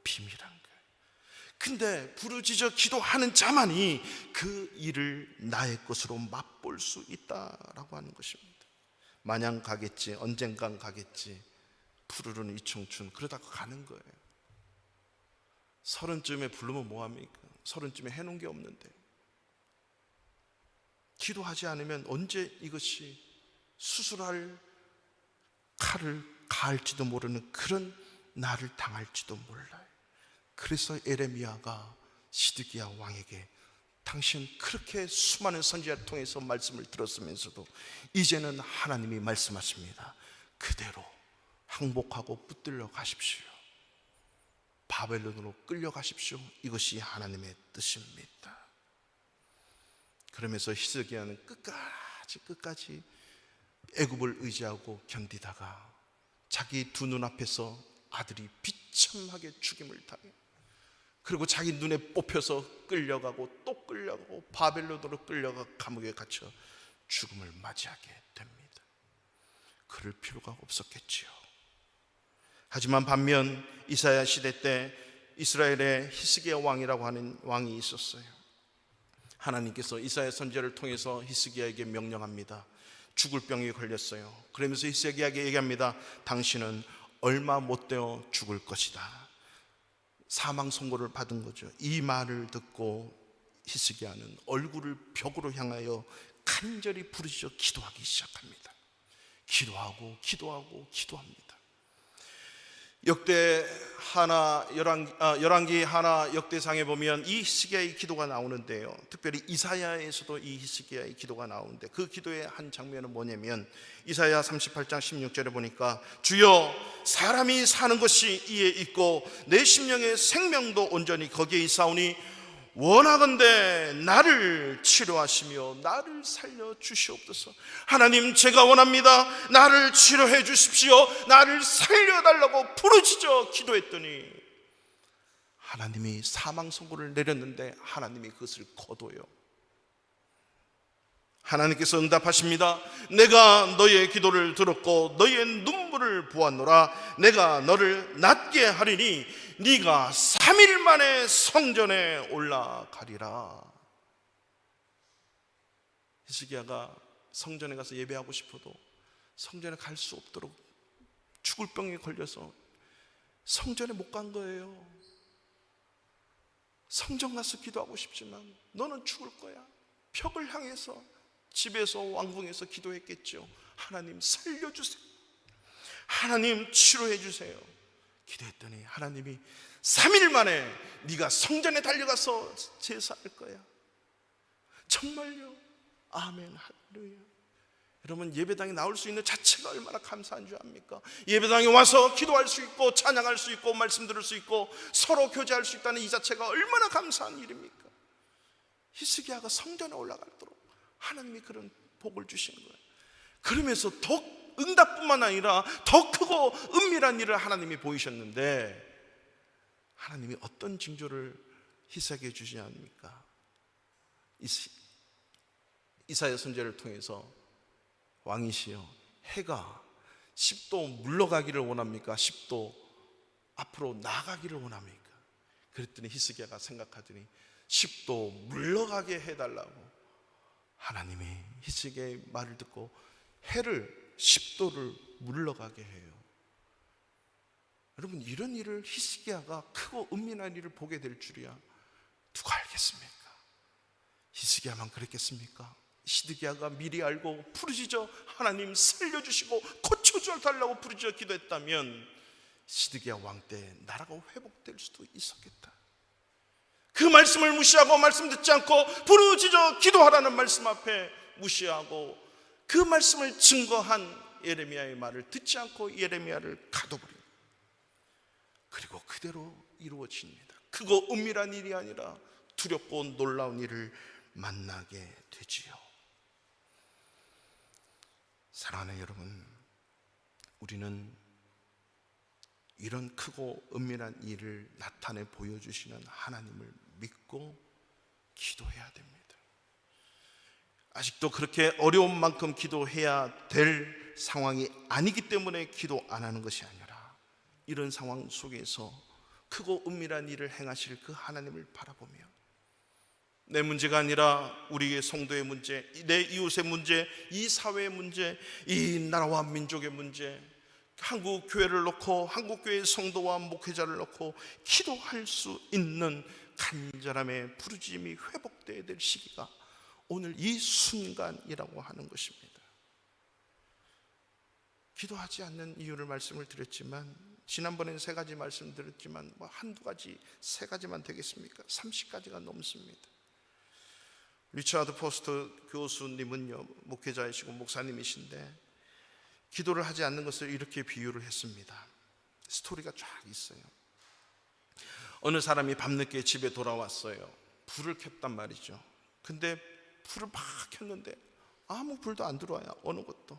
[SPEAKER 1] 비밀한 거예요. 근데 부르짖어 기도하는 자만이 그 일을 나의 것으로 맛볼 수 있다라고 하는 것입니다. 마냥 가겠지, 언젠간 가겠지, 푸르른 이 청춘, 그러다가 가는 거예요. 30쯤에 부르면 뭐합니까? 30쯤에 해놓은 게 없는데. 기도하지 않으면 언제 이것이 수술할 칼을 가할지도 모르는 그런 날을 당할지도 몰라요. 그래서 에레미야가 시드기야 왕에게, 당신 그렇게 수많은 선지자를 통해서 말씀을 들었으면서도 이제는 하나님이 말씀하십니다. 그대로 항복하고 붙들려 가십시오. 바벨론으로 끌려가십시오. 이것이 하나님의 뜻입니다. 그러면서 히스기야는 끝까지 애굽을 의지하고 견디다가 자기 두 눈앞에서 아들이 비참하게 죽임을 당해요. 그리고 자기 눈에 뽑혀서 끌려가고 또 끌려가고 바벨론으로 끌려가 감옥에 갇혀 죽음을 맞이하게 됩니다. 그럴 필요가 없었겠지요. 하지만 반면 이사야 시대 때 이스라엘의 히스기야 왕이라고 하는 왕이 있었어요. 하나님께서 이사야 선지자를 통해서 히스기야에게 명령합니다. 죽을 병이 걸렸어요. 그러면서 히스기야에게 얘기합니다. 당신은 얼마 못 되어 죽을 것이다. 사망 선고를 받은 거죠. 이 말을 듣고 히스기야는 얼굴을 벽으로 향하여 간절히 부르짖어 기도하기 시작합니다. 기도합니다. 열왕기 하나 역대상에 보면 이 히스기야의 기도가 나오는데요, 특별히 이사야에서도 이 히스기야의 기도가 나오는데, 그 기도의 한 장면은 뭐냐면 이사야 38장 16절에 보니까, 주여 사람이 사는 것이 이에 있고 내 심령의 생명도 온전히 거기에 있사오니 원하건대 나를 치료하시며 나를 살려주시옵소서. 하나님, 제가 원합니다. 나를 치료해 주십시오. 나를 살려달라고 부르짖어 기도했더니 하나님이 사망 선고를 내렸는데 하나님이 그것을 거둬요. 하나님께서 응답하십니다. 내가 너의 기도를 들었고 너의 눈물을 보았노라. 내가 너를 낫게 하리니 네가 3일 만에 성전에 올라가리라. 히스기야가 성전에 가서 예배하고 싶어도 성전에 갈 수 없도록 죽을 병에 걸려서 성전에 못 간 거예요. 성전 가서 기도하고 싶지만 너는 죽을 거야. 벽을 향해서 집에서 왕궁에서 기도했겠죠. 하나님 살려주세요. 하나님 치료해 주세요. 기도했더니 하나님이 3일 만에 네가 성전에 달려가서 제사할 거야. 정말요? 아멘, 할렐루야. 여러분, 예배당에 나올 수 있는 자체가 얼마나 감사한 줄 압니까? 예배당에 와서 기도할 수 있고 찬양할 수 있고 말씀 들을 수 있고 서로 교제할 수 있다는 이 자체가 얼마나 감사한 일입니까? 히스기야가 성전에 올라가도록 하나님이 그런 복을 주신 거예요. 그러면서 더 응답뿐만 아니라 더 크고 은밀한 일을 하나님이 보이셨는데, 하나님이 어떤 징조를 히스기야에게 주지 않습니까? 이사야 선지자를 통해서 왕이시여, 해가 10도 물러가기를 원합니까? 10도 앞으로 나가기를 원합니까? 그랬더니 히스기야가 생각하더니 10도 물러가게 해달라고 하나님이 히스기야의 말을 듣고 해를 10도를 물러가게 해요. 여러분, 이런 일을 히스기야가 크고 은밀한 일을 보게 될 줄이야 누가 알겠습니까? 히스기야만 그랬겠습니까? 시드기야가 미리 알고 부르짖어 하나님 살려주시고 고쳐달라고 부르짖어 기도했다면 시드기야 왕 때 나라가 회복될 수도 있었겠다. 그 말씀을 무시하고 말씀 듣지 않고 부르짖어 기도하라는 말씀 앞에 무시하고 그 말씀을 증거한 예레미야의 말을 듣지 않고 예레미야를 가둬버립니다. 그리고 그대로 이루어집니다. 그거 은밀한 일이 아니라 두렵고 놀라운 일을 만나게 되지요. 사랑하는 여러분, 우리는 이런 크고 은밀한 일을 나타내 보여주시는 하나님을 믿고 기도해야 됩니다. 아직도 그렇게 어려운 만큼 기도해야 될 상황이 아니기 때문에 기도 안 하는 것이 아니라 이런 상황 속에서 크고 은밀한 일을 행하실 그 하나님을 바라보며 내 문제가 아니라 우리의 성도의 문제, 내 이웃의 문제, 이 사회의 문제, 이 나라와 민족의 문제, 한국 교회를 놓고 한국 교회의 성도와 목회자를 놓고 기도할 수 있는 간절함의 부르짖음이 회복되어야 될 시기가 오늘 이 순간이라고 하는 것입니다. 기도하지 않는 이유를 말씀을 드렸지만, 지난번에는 3가지 말씀드렸지만 한두 가지, 3가지만 되겠습니까? 30가지가 넘습니다. 리처드 포스터 교수님은요, 목회자이시고 목사님이신데 기도를 하지 않는 것을 이렇게 비유를 했습니다. 스토리가 쫙 있어요. 어느 사람이 밤늦게 집에 돌아왔어요. 불을 켰단 말이죠. 근데 불을 막 켰는데 아무 불도 안 들어와요. 어느 것도.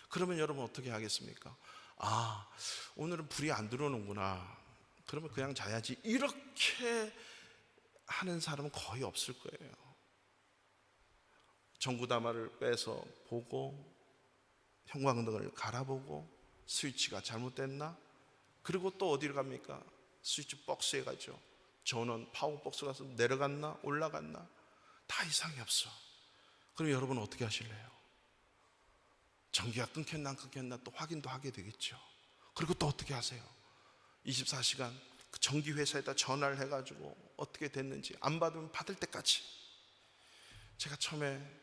[SPEAKER 1] 그러면 여러분 어떻게 하겠습니까? 아, 오늘은 불이 안 들어오는구나. 그러면 그냥 자야지. 이렇게 하는 사람은 거의 없을 거예요. 전구다마를 빼서 보고 형광등을 갈아보고 스위치가 잘못됐나? 그리고 또 어디를 갑니까? 스위치 박스에 가죠. 전원 파워박스 가서 내려갔나? 올라갔나? 다 이상이 없어. 그럼 여러분 어떻게 하실래요? 전기가 끊겼나 안 끊겼나 또 확인도 하게 되겠죠. 그리고 또 어떻게 하세요? 24시간 그 전기회사에다 전화를 해가지고 어떻게 됐는지, 안 받으면 받을 때까지. 제가 처음에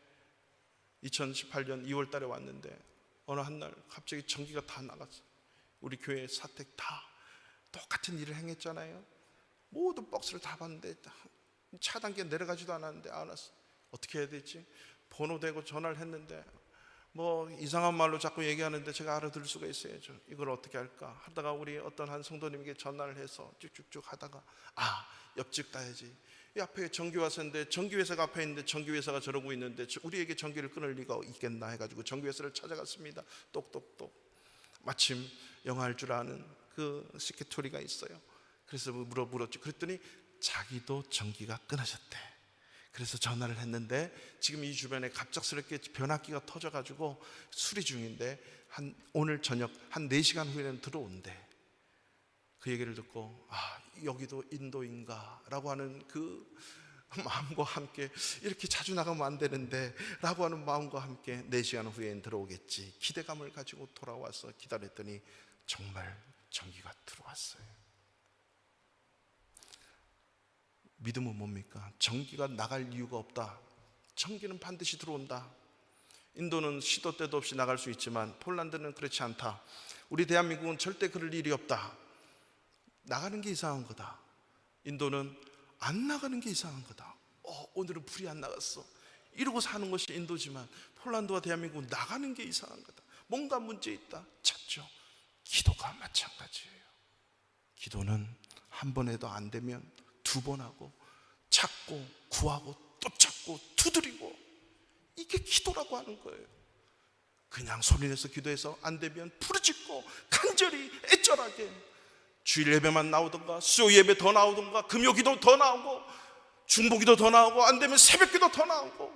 [SPEAKER 1] 2018년 2월 달에 왔는데 어느 한날 갑자기 전기가 다 나갔어요. 우리 교회 사택 다 똑같은 일을 행했잖아요. 모든 박스를 다 봤는데 차단기가 내려가지도 않았는데 알았어. 어떻게 해야 되지? 번호 대고 전화를 했는데 뭐 이상한 말로 자꾸 얘기하는데 제가 알아들을 수가 있어야죠. 이걸 어떻게 할까 하다가 우리 어떤 한 성도님에게 전화를 해서 쭉쭉쭉 하다가 옆집 가야지. 이 앞에 전기회사인데 전기회사가 앞에 있는데 전기회사가 저러고 있는데 우리에게 전기를 끊을 리가 있겠나 해가지고 전기회사를 찾아갔습니다. 똑똑똑. 마침 영어 할 줄 아는 그 시큐리티가 있어요. 그래서 물었지. 그랬더니 자기도 전기가 끊어졌대. 그래서 전화를 했는데 지금 이 주변에 갑작스럽게 변압기가 터져가지고 수리 중인데 오늘 저녁 한 4시간 후에는 들어온대. 그 얘기를 듣고 여기도 인도인가 라고 하는 그 마음과 함께, 이렇게 자주 나가면 안 되는데 라고 하는 마음과 함께 4시간 후엔 들어오겠지 기대감을 가지고 돌아와서 기다렸더니 정말 전기가 들어왔어요. 믿음은 뭡니까? 전기가 나갈 이유가 없다. 전기는 반드시 들어온다. 인도는 시도 때도 없이 나갈 수 있지만 폴란드는 그렇지 않다. 우리 대한민국은 절대 그럴 일이 없다. 나가는 게 이상한 거다. 인도는 안 나가는 게 이상한 거다. 오늘은 불이 안 나갔어. 이러고 사는 것이 인도지만 폴란드와 대한민국은 나가는 게 이상한 거다. 뭔가 문제 있다. 찾죠. 기도가 마찬가지예요. 기도는 한 번 해도 안 되면 2번 하고 찾고 구하고 또 찾고 두드리고, 이게 기도라고 하는 거예요. 그냥 소리내서 기도해서 안 되면 부르짖고 간절히 애절하게 주일 예배만 나오던가 수요 예배 더 나오던가 금요기도 더 나오고 중보기도 더 나오고 안 되면 새벽기도 더 나오고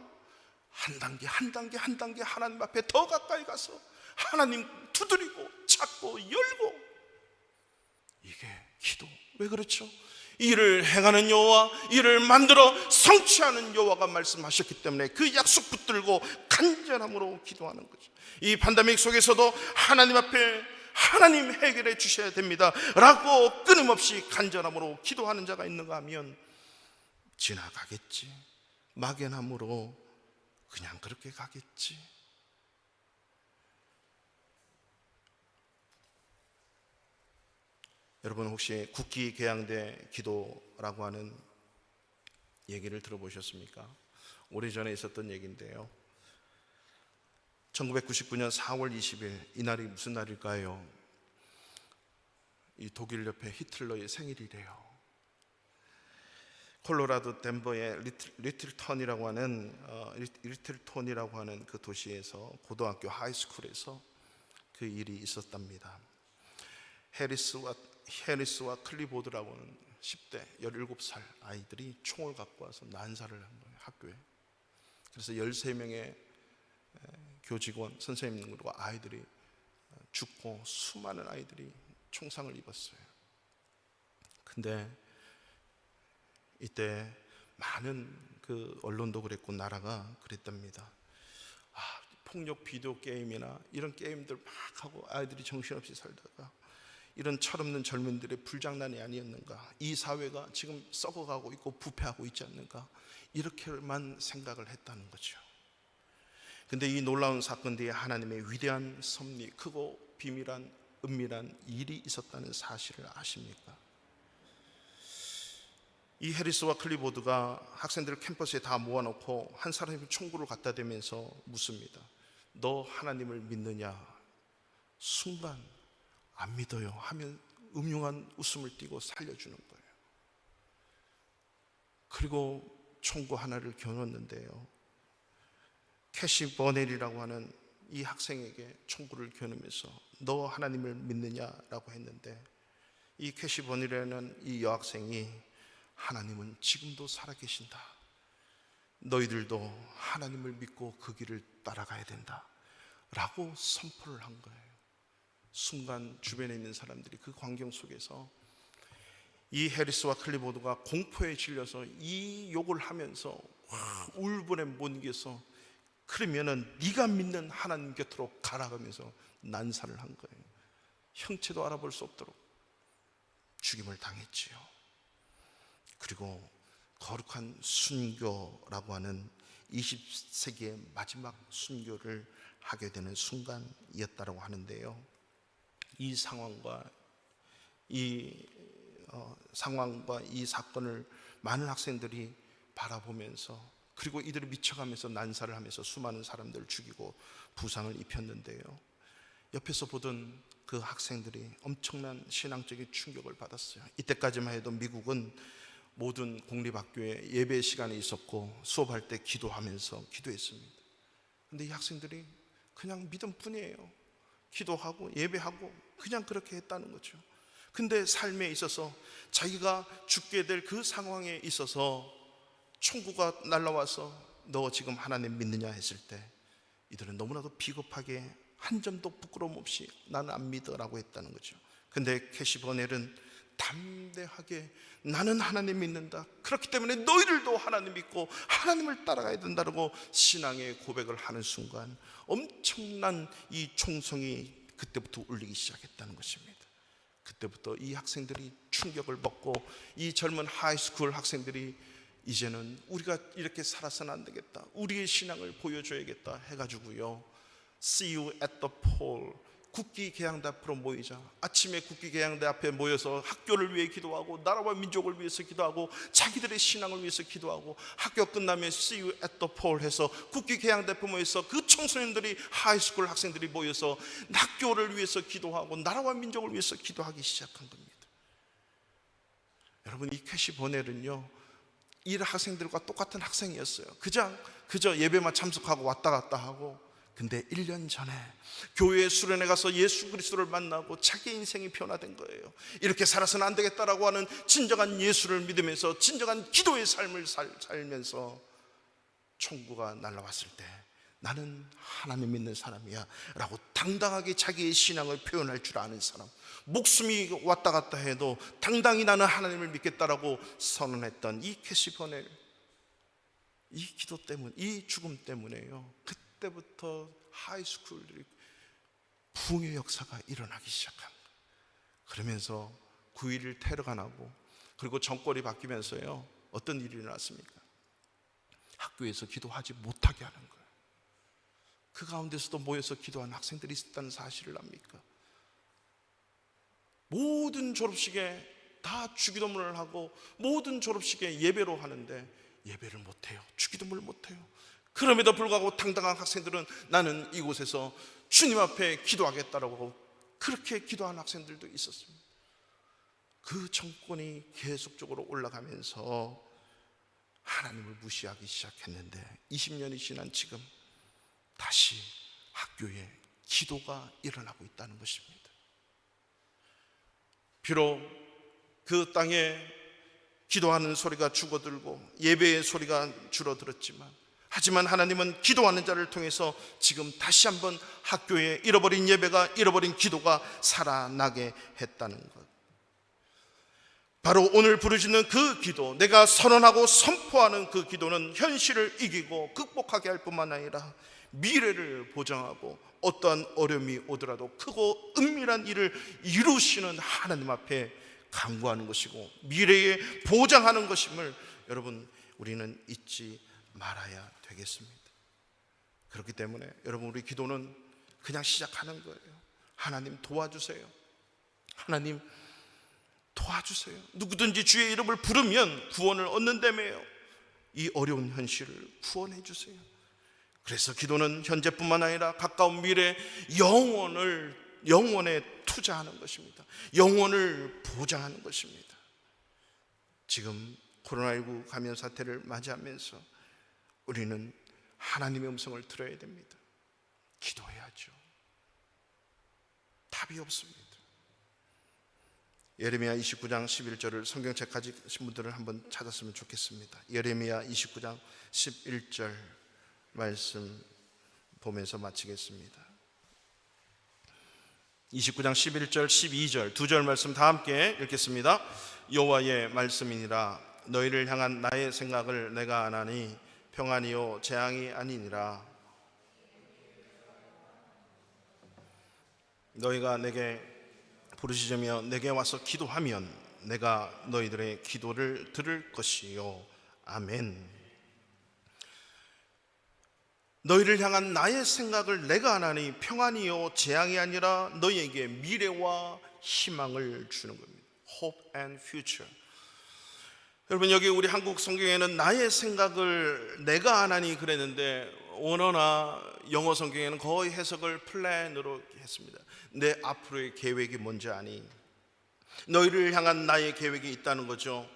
[SPEAKER 1] 한 단계 하나님 앞에 더 가까이 가서 하나님 두드리고 찾고 열고, 이게 기도. 왜 그렇죠? 이를 행하는 여호와, 이를 만들어 성취하는 여호와가 말씀하셨기 때문에 그 약속 붙들고 간절함으로 기도하는 거죠. 이 팬데믹 속에서도 하나님 앞에 하나님 해결해 주셔야 됩니다 라고 끊임없이 간절함으로 기도하는 자가 있는가 하면 지나가겠지, 막연함으로 그냥 그렇게 가겠지. 여러분 혹시 국기개양대 기도라고 하는 얘기를 들어보셨습니까? 오래전에 있었던 얘기인데요, 1999년 4월 20일 이날이 무슨 날일까요? 이 독일 옆에 히틀러의 생일이래요. 콜로라도 덴버의 리틀톤이라고 하는 그 도시에서 고등학교 하이스쿨에서 그 일이 있었답니다. 해리스와 클리보드라고 하는 10대 17살 아이들이 총을 갖고 와서 난사를 한 거예요, 학교에. 그래서 13명의 교직원, 선생님들과 아이들이 죽고 수많은 아이들이 총상을 입었어요. 근데 이때 많은 그 언론도 그랬고 나라가 그랬답니다. 폭력 비디오 게임이나 이런 게임들 막 하고 아이들이 정신없이 살다가 이런 철없는 젊은들의 불장난이 아니었는가, 이 사회가 지금 썩어가고 있고 부패하고 있지 않는가, 이렇게만 생각을 했다는 거죠. 근데 이 놀라운 사건 뒤에 하나님의 위대한 섭리, 크고 비밀한 은밀한 일이 있었다는 사실을 아십니까? 이 해리스와 클리보드가 학생들을 캠퍼스에 다 모아놓고 한 사람이 총구를 갖다 대면서 묻습니다. 너 하나님을 믿느냐? 순간 안 믿어요 하면 음흉한 웃음을 띠고 살려주는 거예요. 그리고 총구 하나를 겨눴는데요, 캐시 버넬이라고 하는 이 학생에게 총구를 겨누면서 너 하나님을 믿느냐라고 했는데, 이 캐시 버넬이라는 이 여학생이 하나님은 지금도 살아계신다, 너희들도 하나님을 믿고 그 길을 따라가야 된다 라고 선포를 한 거예요. 순간 주변에 있는 사람들이 그 광경 속에서 이 해리스와 클리보드가 공포에 질려서 이 욕을 하면서 울분에 못 이겨서 그러면은 네가 믿는 하나님 곁으로 가라가면서 난사를 한 거예요. 형체도 알아볼 수 없도록 죽임을 당했지요. 그리고 거룩한 순교라고 하는 20세기의 마지막 순교를 하게 되는 순간이었다고 하는데요, 이 상황과 이 사건을 많은 학생들이 바라보면서, 그리고 이들을 미쳐가면서 난사를 하면서 수많은 사람들을 죽이고 부상을 입혔는데요, 옆에서 보던 그 학생들이 엄청난 신앙적인 충격을 받았어요. 이때까지만 해도 미국은 모든 공립학교에 예배 시간이 있었고 수업할 때 기도하면서 기도했습니다. 근데 이 학생들이 그냥 믿음 뿐이에요. 기도하고 예배하고 그냥 그렇게 했다는 거죠. 근데 삶에 있어서 자기가 죽게 될 그 상황에 있어서 총구가 날라와서 너 지금 하나님 믿느냐 했을 때 이들은 너무나도 비겁하게 한 점도 부끄러움 없이 나는 안 믿어라고 했다는 거죠. 근데 캐시 버넬은 담대하게 나는 하나님 믿는다, 그렇기 때문에 너희들도 하나님 믿고 하나님을 따라가야 된다고 신앙의 고백을 하는 순간 엄청난 이 총성이 그때부터 울리기 시작했다는 것입니다. 그때부터 이 학생들이 충격을 먹고 이 젊은 하이스쿨 학생들이 이제는 우리가 이렇게 살아서는 안 되겠다, 우리의 신앙을 보여줘야겠다 해가지고요, See you at the pole, 국기개양대 앞으로 모이자. 아침에 국기개양대 앞에 모여서 학교를 위해 기도하고 나라와 민족을 위해서 기도하고 자기들의 신앙을 위해서 기도하고, 학교 끝나면 See you at the pole 해서 국기개양대 앞에 모여서 그 청소년들이, 하이스쿨 학생들이 모여서 학교를 위해서 기도하고 나라와 민족을 위해서 기도하기 시작한 겁니다. 여러분, 이 캐시 버넬은요, 이 학생들과 똑같은 학생이었어요. 그저 예배만 참석하고 왔다 갔다 하고. 근데 1년 전에 교회 수련회 가서 예수 그리스도를 만나고 자기 인생이 변화된 거예요. 이렇게 살아서는 안 되겠다라고 하는 진정한 예수를 믿으면서 진정한 기도의 삶을 살면서 총구가 날아왔을 때 나는 하나님 믿는 사람이야 라고 당당하게 자기의 신앙을 표현할 줄 아는 사람, 목숨이 왔다 갔다 해도 당당히 나는 하나님을 믿겠다라고 선언했던 이 캐시 버넬, 이 기도 때문, 이 죽음 때문에요, 그때부터 하이스쿨들이 부흥의 역사가 일어나기 시작한 거예요. 그러면서 9.11 테러가 나고, 그리고 정권이 바뀌면서요, 어떤 일이 일어났습니까? 학교에서 기도하지 못하게 하는 거예요. 그 가운데서도 모여서 기도하는 학생들이 있었다는 사실을 압니까? 모든 졸업식에 다 주기도문을 하고, 모든 졸업식에 예배로 하는데 예배를 못해요. 주기도문을 못해요. 그럼에도 불구하고 당당한 학생들은 나는 이곳에서 주님 앞에 기도하겠다라고 그렇게 기도하는 학생들도 있었습니다. 그 정권이 계속적으로 올라가면서 하나님을 무시하기 시작했는데, 20년이 지난 지금 다시 학교에 기도가 일어나고 있다는 것입니다. 비록 그 땅에 기도하는 소리가 죽어들고 예배의 소리가 줄어들었지만, 하지만 하나님은 기도하는 자를 통해서 지금 다시 한번 학교에 잃어버린 예배가, 잃어버린 기도가 살아나게 했다는 것. 바로 오늘 부르짖는 그 기도, 내가 선언하고 선포하는 그 기도는 현실을 이기고 극복하게 할 뿐만 아니라 미래를 보장하고 어떠한 어려움이 오더라도 크고 은밀한 일을 이루시는 하나님 앞에 간구하는 것이고 미래에 보장하는 것임을 여러분, 우리는 잊지 말아야 되겠습니다. 그렇기 때문에 여러분, 우리 기도는 그냥 시작하는 거예요. 하나님 도와주세요. 하나님 도와주세요. 누구든지 주의 이름을 부르면 구원을 얻는다며요. 이 어려운 현실을 구원해 주세요. 그래서 기도는 현재뿐만 아니라 가까운 미래, 영원에 투자하는 것입니다. 영원을 보장하는 것입니다. 지금 코로나19 감염 사태를 맞이하면서 우리는 하나님의 음성을 들어야 됩니다. 기도해야죠. 답이 없습니다. 예레미야 29장 11절을 성경책 가지신 분들은 한번 찾았으면 좋겠습니다. 예레미야 29장 11절 말씀 보면서 마치겠습니다. 29장 11절 12절 두 절 말씀 다 함께 읽겠습니다. 여호와의 말씀이니라. 너희를 향한 나의 생각을 내가 아나니 평안이요 재앙이 아니니라. 너희가 내게 부르짖으며 내게 와서 기도하면 내가 너희들의 기도를 들을 것이요. 아멘. 너희를 향한 나의 생각을 내가 아나니 평안이요 재앙이 아니라 너희에게 미래와 희망을 주는 겁니다. Hope and future. 여러분, 여기 우리 한국 성경에는 나의 생각을 내가 아나니 그랬는데, 원어나 영어 성경에는 거의 해석을 플랜으로 했습니다. 내 앞으로의 계획이 뭔지 아니? 너희를 향한 나의 계획이 있다는 거죠.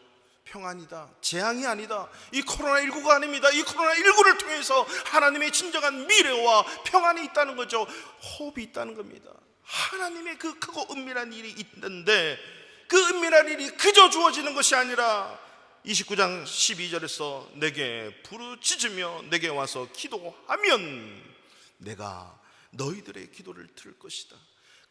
[SPEAKER 1] 평안이다, 재앙이 아니다. 이 코로나19가 아닙니다. 이 코로나19를 통해서 하나님의 진정한 미래와 평안이 있다는 거죠. 호흡이 있다는 겁니다. 하나님의 그 크고 은밀한 일이 있는데, 그 은밀한 일이 그저 주어지는 것이 아니라 29장 12절에서 내게 부르짖으며 내게 와서 기도하면 내가 너희들의 기도를 들을 것이다.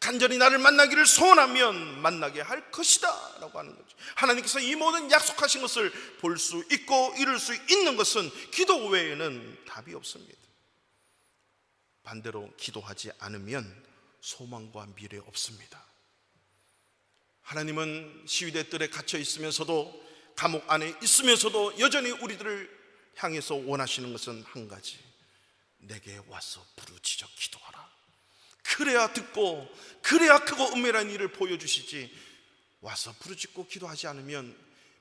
[SPEAKER 1] 간절히 나를 만나기를 소원하면 만나게 할 것이다 라고 하는 거죠. 하나님께서 이 모든 약속하신 것을 볼 수 있고 이룰 수 있는 것은 기도 외에는 답이 없습니다. 반대로 기도하지 않으면 소망과 미래 없습니다. 하나님은 시위대 뜰에 갇혀 있으면서도, 감옥 안에 있으면서도 여전히 우리들을 향해서 원하시는 것은 한 가지: 내게 와서 부르짖어 기도하라. 그래야 듣고, 그래야 크고 은밀한 일을 보여주시지, 와서 부르짖고 기도하지 않으면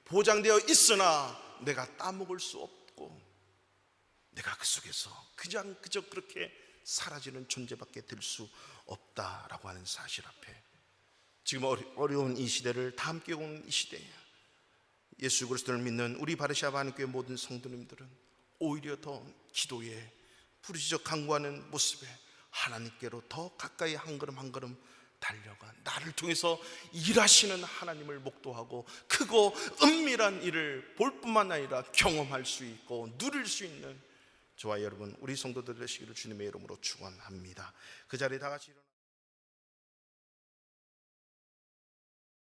[SPEAKER 1] 보장되어 있으나 내가 따먹을 수 없고 내가 그 속에서 그저 그렇게 사라지는 존재밖에 될 수 없다라고 하는 사실 앞에 지금 어려운 이 시대를 다 함께 온 이 시대에 예수 그리스도를 믿는 우리 바르샤 반교회 모든 성도님들은 오히려 더 기도에 부르짖어 간구하는 모습에 하나님께로 더 가까이 한 걸음 한 걸음 달려가 나를 통해서 일하시는 하나님을 목도하고 크고 은밀한 일을 볼 뿐만 아니라 경험할 수 있고 누릴 수 있는 저와 여러분, 우리 성도들 되시기를 주님의 이름으로 축원합니다. 그 자리에 다 같이 일어나